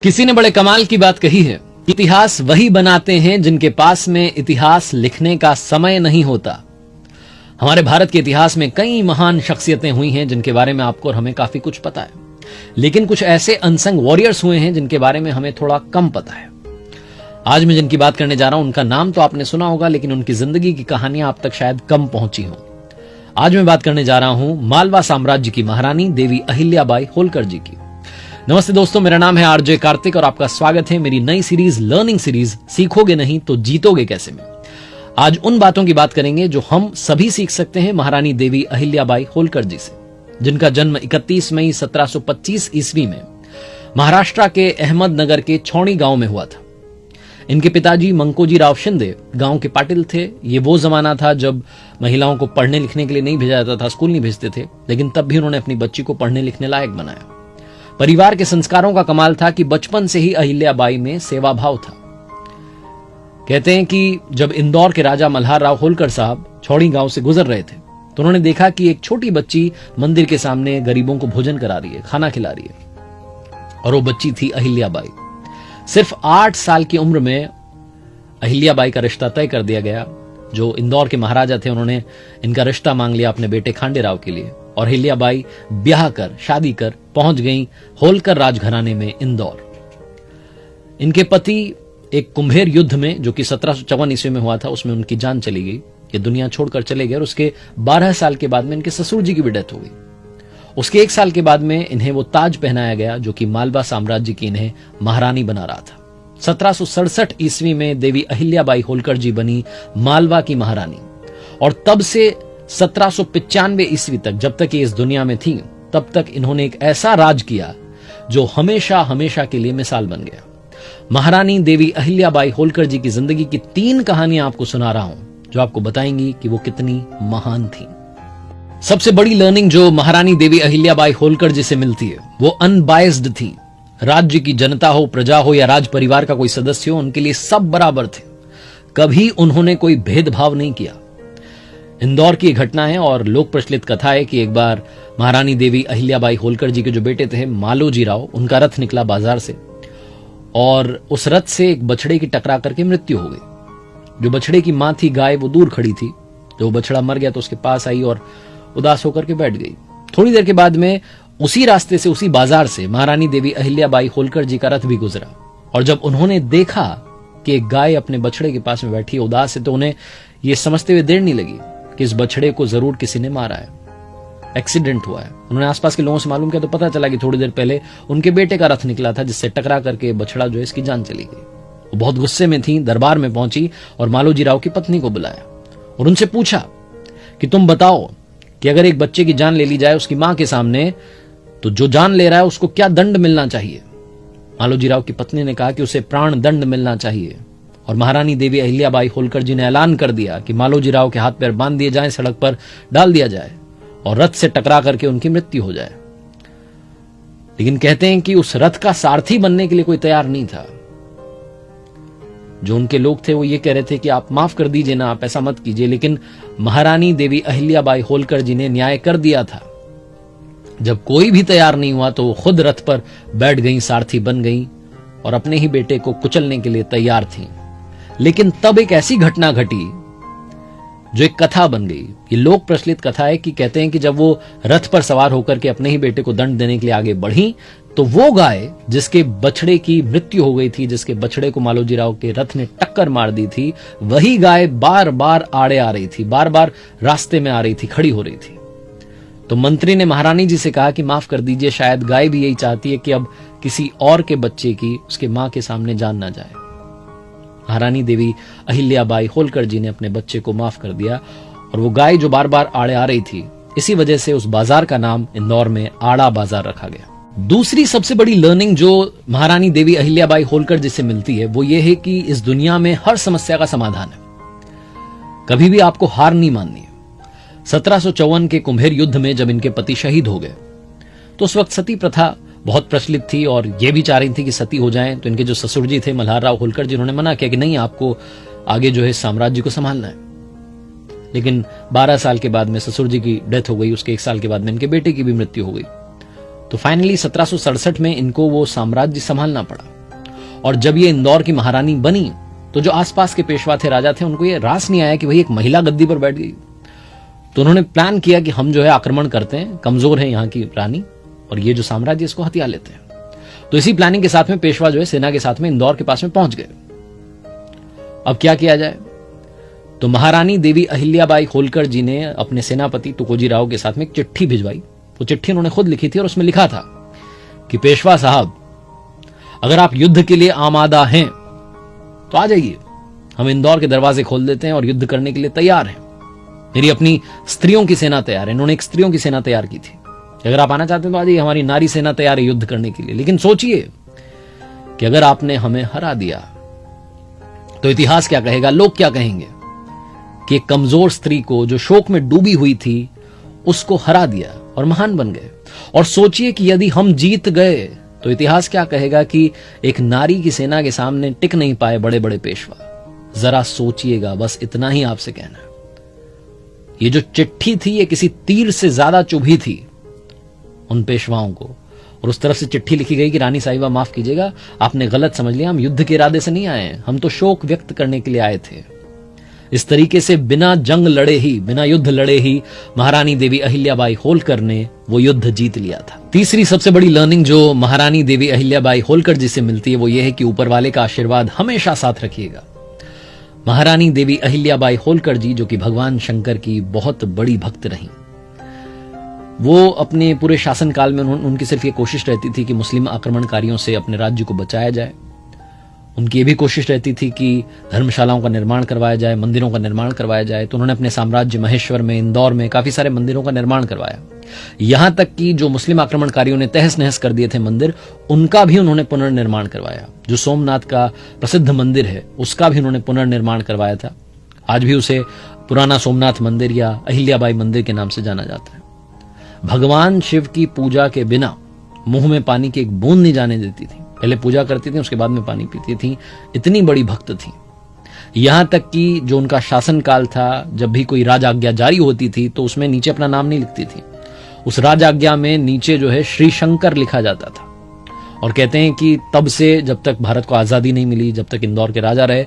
किसी ने बड़े कमाल की बात कही है, इतिहास वही बनाते हैं जिनके पास में इतिहास लिखने का समय नहीं होता। हमारे भारत के इतिहास में कई महान शख्सियतें हुई हैं जिनके बारे में आपको और हमें काफी कुछ पता है, लेकिन कुछ ऐसे अनसंग वॉरियर्स हुए हैं जिनके बारे में हमें थोड़ा कम पता है। आज मैं जिनकी बात करने जा रहा हूं उनका नाम तो आपने सुना होगा, लेकिन उनकी जिंदगी की कहानियां आप तक शायद कम पहुंची हों। आज मैं बात करने जा रहा हूं मालवा साम्राज्य की महारानी देवी अहिल्याबाई होलकर जी की। नमस्ते दोस्तों, मेरा नाम है आरजे कार्तिक और आपका स्वागत है मेरी नई सीरीज लर्निंग सीरीज सीखोगे नहीं तो जीतोगे कैसे में। आज उन बातों की बात करेंगे जो हम सभी सीख सकते हैं महारानी देवी अहिल्याबाई होलकर जी से, जिनका जन्म 31 मई 1725 ईस्वी में महाराष्ट्र के अहमदनगर के छौणी गांव में हुआ था। इनके पिताजी मंकोजी राव शिंदे गांव के पाटिल थे। ये वो जमाना था जब महिलाओं को पढ़ने लिखने के लिए नहीं भेजा जाता था, स्कूल नहीं भेजते थे, लेकिन तब भी उन्होंने अपनी बच्ची को पढ़ने लिखने लायक बनाया। परिवार के संस्कारों का कमाल था कि बचपन से ही अहिल्याबाई में सेवा भाव था। कहते हैं कि जब इंदौर के राजा मल्हार राव होलकर साहब छौड़ी गांव से गुजर रहे थे तो उन्होंने देखा कि एक छोटी बच्ची मंदिर के सामने गरीबों को भोजन करा रही है, खाना खिला रही है, और वो बच्ची थी अहिल्याबाई। सिर्फ 8 साल की उम्र में अहिल्याबाई का रिश्ता तय कर दिया गया। जो इंदौर के महाराजा थे उन्होंने इनका रिश्ता मांग लिया अपने बेटे खांडेराव के लिए, और अहिल्याबाई ब्याह कर शादी कर पहुंच गई होलकर राजघराने में इंदौर। इनके पति एक कुंभेर युद्ध में, जो कि 1754 ईस्वी में हुआ था, उसमें उनकी जान चली गई, ये दुनिया छोड़कर चले गए। और उसके 12 साल के बाद में इनके ससुर जी की भी डेथ हो गई। उसके 1 साल के बाद में इन्हें वो ताज पहनाया गया जो कि मालवा साम्राज्य की इन्हें महारानी बना रहा था। 1767 ईस्वी में देवी अहिल्याबाई होलकर जी बनी मालवा की महारानी, और तब से 1795 ईस्वी तक, जब तक ये इस दुनिया में थी, तब तक इन्होंने एक ऐसा राज किया जो हमेशा हमेशा के लिए मिसाल बन गया। महारानी देवी अहिल्याबाई होलकर जी की जिंदगी की 3 कहानियां आपको सुना रहा हूं जो आपको बताएंगी कि वो कितनी महान थी। सबसे बड़ी लर्निंग जो महारानी देवी अहिल्याबाई होलकर जी से मिलती है वो अनबायस्ड थी। राज्य की जनता हो, प्रजा हो या राज परिवार का कोई सदस्य हो, उनके लिए सब बराबर थे। कभी उन्होंने कोई भेदभाव नहीं किया। इंदौर की घटना है और लोक प्रचलित कथा है कि एक बार महारानी देवी अहिल्याबाई होलकर जी के जो बेटे थे मालोजी राव, उनका रथ निकला बाजार से और उस रथ से एक बछड़े की टकरा करके मृत्यु हो गई। जो बछड़े की मां थी गाय, वो दूर खड़ी थी। जो बछड़ा मर गया तो उसके पास आई और उदास होकर के बैठ गई। थोड़ी देर के बाद में उसी रास्ते से, उसी बाजार से महारानी देवी अहिल्याबाई होलकर जी का रथ भी गुजरा, और जब उन्होंने देखा कि एक गाय अपने बछड़े के पास में बैठी उदास है, तो उन्हें यह समझते हुए देर नहीं लगी कि इस बछड़े को जरूर किसी ने मारा है, एक्सीडेंट हुआ है। उन्होंने आसपास के लोगों से मालूम किया तो पता चला कि थोड़ी देर पहले उनके बेटे का रथ निकला था जिससे टकरा करके बछड़ा जो है इसकी जान चली गई। वो बहुत गुस्से में थी, दरबार में पहुंची और मालोजी राव की पत्नी को बुलाया और उनसे पूछा कि तुम बताओ कि अगर एक बच्चे की जान ले ली जाए उसकी मां के सामने, तो जो जान ले रहा है उसको क्या दंड मिलना चाहिए। मालोजी राव की पत्नी ने कहा कि उसे प्राण दंड मिलना चाहिए, और महारानी देवी अहिल्याबाई होलकर जी ने ऐलान कर दिया कि मालोजी राव के हाथ पैर बांध दिए जाएं, सड़क पर डाल दिया जाए और रथ से टकरा करके उनकी मृत्यु हो जाए। लेकिन कहते हैं कि उस रथ का सारथी बनने के लिए कोई तैयार नहीं था। जो उनके लोग थे वो ये कह रहे थे कि आप माफ कर दीजिए ना, आप ऐसा मत कीजिए। लेकिन महारानी देवी अहिल्याबाई होलकर जी ने न्याय कर दिया था। जब कोई भी तैयार नहीं हुआ तो वो खुद रथ पर बैठ गई, सारथी बन गई और अपने ही बेटे को कुचलने के लिए तैयार थी। लेकिन तब एक ऐसी घटना घटी जो एक कथा बन गई। ये लोक प्रचलित कथा है कि कहते हैं कि जब वो रथ पर सवार होकर के अपने ही बेटे को दंड देने के लिए आगे बढ़ी, तो वो गाय जिसके बछड़े की मृत्यु हो गई थी, जिसके बछड़े को मालोजी राव के रथ ने टक्कर मार दी थी, वही गाय बार बार आड़े आ रही थी, बार बार रास्ते में आ रही थी, खड़ी हो रही थी। तो मंत्री ने महारानी जी से कहा कि माफ कर दीजिए, शायद गाय भी यही चाहती है कि अब किसी और के बच्चे की उसके मां के सामने जान ना जाए। महारानी देवी अहिल्याबाई होलकर जी ने अपने बच्चे को माफ कर दिया, और वो गाय जो बार बार आड़े आ रही थी, इसी वजह से उस बाजार का नाम इंदौर में आड़ा बाजार रखा गया। दूसरी सबसे बड़ी लर्निंग जो महारानी देवी अहिल्याबाई होलकर जी से मिलती है वो ये है कि इस दुनिया में हर समस्या का समाधान है। कभी भी आपको हार नहीं माननी है। 1754 के कुंभेर युद्ध में जब इनके पति शहीद हो गए तो उस वक्त सती प्रथा बहुत प्रचलित थी और ये भी चाह रही थी कि सती हो जाएं। तो इनके जो ससुर जी थे मल्हार राव होलकर जी, उन्होंने मना किया कि नहीं, आपको आगे जो है साम्राज्य को संभालना है। लेकिन 12 साल के बाद में ससुर जी की डेथ हो गई, उसके 1 साल के बाद में इनके बेटे की भी मृत्यु हो गई। तो फाइनली 1767 में इनको वो साम्राज्य संभालना पड़ा। और जब ये इंदौर की महारानी बनी तो जो आसपास के पेशवा थे, राजा थे, उनको ये रास नहीं आया कि भाई एक महिला गद्दी पर बैठ गई। तो उन्होंने प्लान किया कि हम जो है आक्रमण करते हैं, कमजोर है यहाँ की रानी और ये जो साम्राज्य इसको हथिया लेते हैं। तो इसी प्लानिंग के साथ में पेशवा जो है सेना के साथ में इंदौर के पास में पहुंच गए। अब क्या किया जाए? तो महारानी देवी अहिल्याबाई होलकर जी ने अपने सेनापति तुकोजी राव के साथ में एक चिट्ठी भिजवाई। वो चिट्ठी उन्होंने खुद लिखी थी और उसमें लिखा था कि पेशवा साहब, अगर आप युद्ध के लिए आमादा हैं तो आ जाइए, हम इंदौर के दरवाजे खोल देते हैं और युद्ध करने के लिए तैयार हैं। मेरी अपनी स्त्रियों की सेना तैयार है। इन्होंने एक स्त्रियों की सेना तैयार की थी। अगर आप आना चाहते हैं तो आ जाइए, हमारी नारी सेना तैयार है युद्ध करने के लिए। लेकिन सोचिए कि अगर आपने हमें हरा दिया तो इतिहास क्या कहेगा, लोग क्या कहेंगे कि एक कमजोर स्त्री को जो शोक में डूबी हुई थी उसको हरा दिया और महान बन गए। और सोचिए कि यदि हम जीत गए तो इतिहास क्या कहेगा कि एक नारी की सेना के सामने टिक नहीं पाए बड़े बड़े पेशवा। जरा सोचिएगा, बस इतना ही आपसे कहना है। ये जो चिट्ठी थी ये किसी तीर से ज्यादा चुभी थी उन पेशवाओं को। और उस तरफ से चिट्ठी लिखी गई कि रानी साहिबा माफ कीजिएगा, आपने गलत समझ लिया, हम युद्ध के इरादे से नहीं आए हैं, हम तो शोक व्यक्त करने के लिए आए थे। इस तरीके से बिना जंग लड़े ही, बिना युद्ध लड़े ही महारानी देवी अहिल्याबाई होलकर ने वो युद्ध जीत लिया था। तीसरी सबसे बड़ी लर्निंग जो महारानी देवी अहिल्याबाई होलकर जी से मिलती है वो ये है कि ऊपर वाले का आशीर्वाद हमेशा साथ रखिएगा। महारानी देवी अहिल्याबाई होलकर जी, जो कि भगवान शंकर की बहुत बड़ी भक्त रहीं, वो अपने पूरे शासनकाल में उनकी सिर्फ ये कोशिश रहती थी कि मुस्लिम आक्रमणकारियों से अपने राज्य को बचाया जाए। उनकी ये भी कोशिश रहती थी कि धर्मशालाओं का निर्माण करवाया जाए, मंदिरों का निर्माण करवाया जाए। तो उन्होंने अपने साम्राज्य महेश्वर में, इंदौर में काफी सारे मंदिरों का निर्माण करवाया। यहां तक कि जो मुस्लिम आक्रमणकारियों ने तहस नहस कर दिए थे मंदिर, उनका भी उन्होंने पुनर्निर्माण करवाया। जो सोमनाथ का प्रसिद्ध मंदिर है उसका भी उन्होंने पुनर्निर्माण करवाया था। आज भी उसे पुराना सोमनाथ मंदिर या अहिल्याबाई मंदिर के नाम से जाना जाता है। भगवान शिव की पूजा के बिना मुंह में पानी की एक बूंद नहीं जाने देती थी। पहले पूजा करती थी, उसके बाद में पानी पीती थी। इतनी बड़ी भक्त थी। यहां तक कि जो उनका शासनकाल था, जब भी कोई राजाज्ञा जारी होती थी तो उसमें नीचे अपना नाम नहीं लिखती थी। उस राजाज्ञा में नीचे जो है श्री शंकर लिखा जाता था। और कहते हैं कि तब से जब तक भारत को आजादी नहीं मिली, जब तक इंदौर के राजा रहे,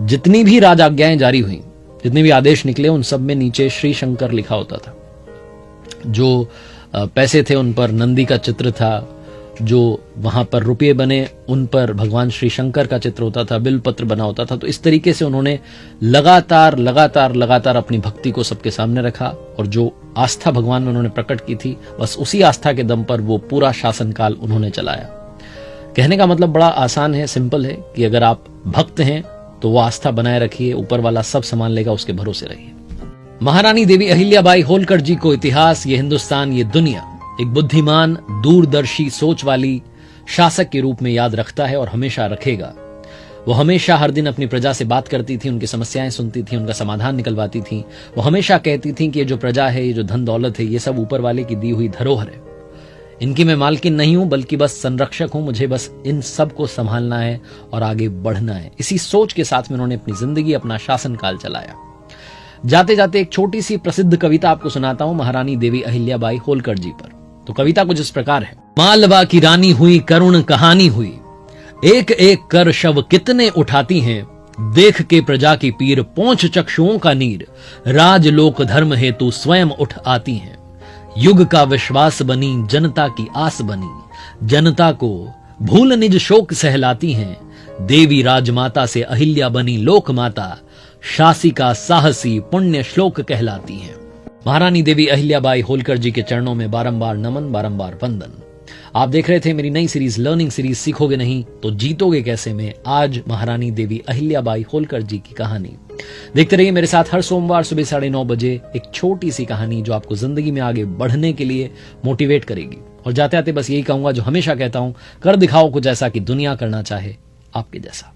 जितनी भी राजाज्ञाएं जारी हुई, जितने भी आदेश निकले, उन सब में नीचे श्री शंकर लिखा होता था। जो पैसे थे उन पर नंदी का चित्र था, जो वहां पर रुपये बने उन पर भगवान श्री शंकर का चित्र होता था, बिल पत्र बना होता था। तो इस तरीके से उन्होंने लगातार अपनी भक्ति को सबके सामने रखा और जो आस्था भगवान में उन्होंने प्रकट की थी, बस उसी आस्था के दम पर वो पूरा शासनकाल उन्होंने चलाया। कहने का मतलब बड़ा आसान है, सिंपल है कि अगर आप भक्त हैं तो वो आस्था बनाए रखिए, ऊपर वाला सब संभाल लेगा, उसके भरोसे रहिए। महारानी देवी अहिल्याबाई होलकर जी को इतिहास, ये हिंदुस्तान, ये दुनिया एक बुद्धिमान, दूरदर्शी सोच वाली शासक के रूप में याद रखता है और हमेशा रखेगा। वो हमेशा हर दिन अपनी प्रजा से बात करती थी, उनकी समस्याएं सुनती थी, उनका समाधान निकलवाती थी। वो हमेशा कहती थी कि ये जो प्रजा है, ये जो धन दौलत है, ये सब ऊपर वाले की दी हुई धरोहर है। इनकी मैं मालकिन नहीं हूं, बल्कि बस संरक्षक हूं। मुझे बस इन सब को संभालना है और आगे बढ़ना है। इसी सोच के साथ में उन्होंने अपनी जिंदगी, अपना शासनकाल चलाया। जाते जाते एक छोटी सी प्रसिद्ध कविता आपको सुनाता हूं महारानी देवी अहिल्याबाई होलकर जी पर। तो कविता कुछ इस प्रकार है। मालवा की रानी हुई, करुण कहानी हुई, एक एक कर शव कितने उठाती हैं, देख के प्रजा की पीर पोंछ चक्षुओं का नीर, राजलोक धर्म हेतु स्वयं उठ आती हैं, युग का विश्वास बनी, जनता की आस बनी, जनता को भूल निज शोक सहलाती हैं, देवी राजमाता से अहिल्या बनी लोक माता, शासिका साहसी पुण्य श्लोक कहलाती हैं। महारानी देवी अहिल्याबाई होलकर जी के चरणों में बारंबार नमन, बारंबार वंदन। आप देख रहे थे मेरी नई सीरीज, लर्निंग सीरीज सीखोगे नहीं तो जीतोगे कैसे में। आज महारानी देवी अहिल्याबाई होलकर जी की कहानी देखते रहिए मेरे साथ हर सोमवार सुबह 9:30 बजे। एक छोटी सी कहानी जो आपको जिंदगी में आगे बढ़ने के लिए मोटिवेट करेगी। और जाते आते बस यही कहूंगा जो हमेशा कहता हूं, कर दिखाओ कुछ ऐसा कि दुनिया करना चाहे आपके जैसा।